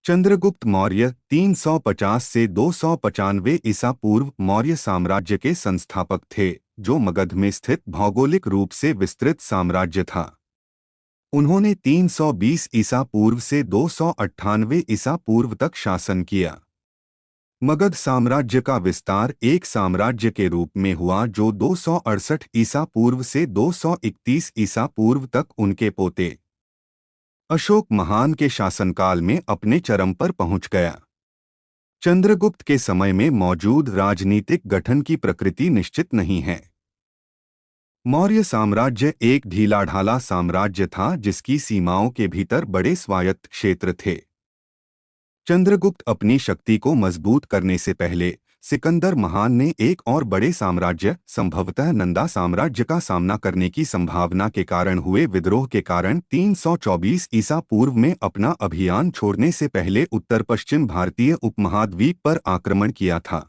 चंद्रगुप्त मौर्य 350 से 295 ईसा पूर्व मौर्य साम्राज्य के संस्थापक थे, जो मगध में स्थित भौगोलिक रूप से विस्तृत साम्राज्य था। उन्होंने 320 ईसा पूर्व से 298 ईसा पूर्व तक शासन किया। मगध साम्राज्य का विस्तार एक साम्राज्य के रूप में हुआ जो 268 ईसा पूर्व से 231 ईसा पूर्व तक उनके पोते अशोक महान के शासनकाल में अपने चरम पर पहुंच गया। चंद्रगुप्त के समय में मौजूद राजनीतिक गठन की प्रकृति निश्चित नहीं है। मौर्य साम्राज्य एक ढीलाढाला साम्राज्य था जिसकी सीमाओं के भीतर बड़े स्वायत्त क्षेत्र थे। चंद्रगुप्त अपनी शक्ति को मजबूत करने से पहले सिकंदर महान ने एक और बड़े साम्राज्य, संभवतः नंदा साम्राज्य का सामना करने की संभावना के कारण हुए विद्रोह के कारण 324 ईसा पूर्व में अपना अभियान छोड़ने से पहले उत्तर पश्चिम भारतीय उपमहाद्वीप पर आक्रमण किया था।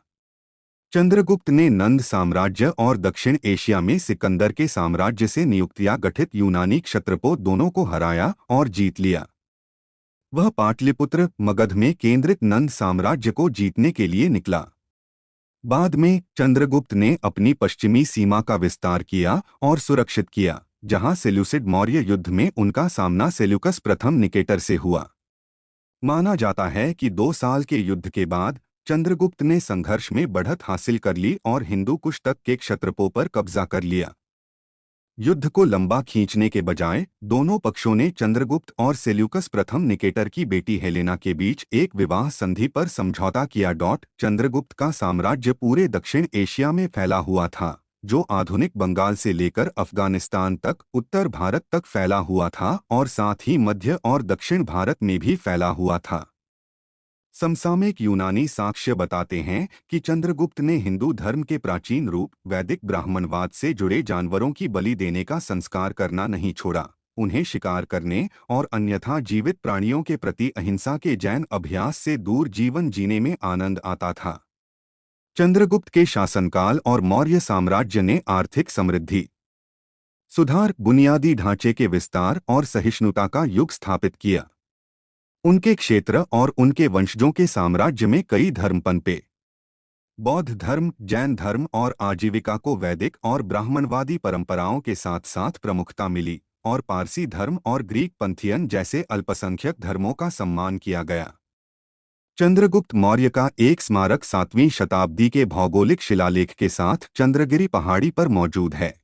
चंद्रगुप्त ने नंद साम्राज्य और दक्षिण एशिया में सिकंदर के साम्राज्य से नियुक्तियां गठित यूनानी क्षत्रपों दोनों को हराया और जीत लिया। वह पाटलिपुत्र मगध में केंद्रित नंद साम्राज्य को जीतने के लिए निकला। बाद में चंद्रगुप्त ने अपनी पश्चिमी सीमा का विस्तार किया और सुरक्षित किया, जहां सेल्यूसिड मौर्य युद्ध में उनका सामना सेल्यूकस प्रथम निकेटर से हुआ। माना जाता है कि 2 साल के युद्ध के बाद चंद्रगुप्त ने संघर्ष में बढ़त हासिल कर ली और हिंदू कुश तक के क्षत्रपों पर कब्जा कर लिया। युद्ध को लंबा खींचने के बजाय दोनों पक्षों ने चंद्रगुप्त और सेल्यूकस प्रथम निकेटर की बेटी हेलेना के बीच एक विवाह संधि पर समझौता किया। चंद्रगुप्त का साम्राज्य पूरे दक्षिण एशिया में फैला हुआ था, जो आधुनिक बंगाल से लेकर अफगानिस्तान तक, उत्तर भारत तक फैला हुआ था और साथ ही मध्य और दक्षिण भारत में भी फैला हुआ था। समसामयिक यूनानी साक्ष्य बताते हैं कि चंद्रगुप्त ने हिंदू धर्म के प्राचीन रूप वैदिक ब्राह्मणवाद से जुड़े जानवरों की बलि देने का संस्कार करना नहीं छोड़ा। उन्हें शिकार करने और अन्यथा जीवित प्राणियों के प्रति अहिंसा के जैन अभ्यास से दूर जीवन जीने में आनंद आता था। चंद्रगुप्त के शासनकाल और मौर्य साम्राज्य ने आर्थिक समृद्धि, सुधार, बुनियादी ढांचे के विस्तार और सहिष्णुता का युग स्थापित किया। उनके क्षेत्र और उनके वंशजों के साम्राज्य में कई धर्म पनपे। बौद्ध धर्म, जैन धर्म और आजीविका को वैदिक और ब्राह्मणवादी परंपराओं के साथ साथ प्रमुखता मिली और पारसी धर्म और ग्रीक पंथियन जैसे अल्पसंख्यक धर्मों का सम्मान किया गया। चंद्रगुप्त मौर्य का एक स्मारक 7वीं शताब्दी के भौगोलिक शिलालेख के साथ चंद्रगिरी पहाड़ी पर मौजूद है।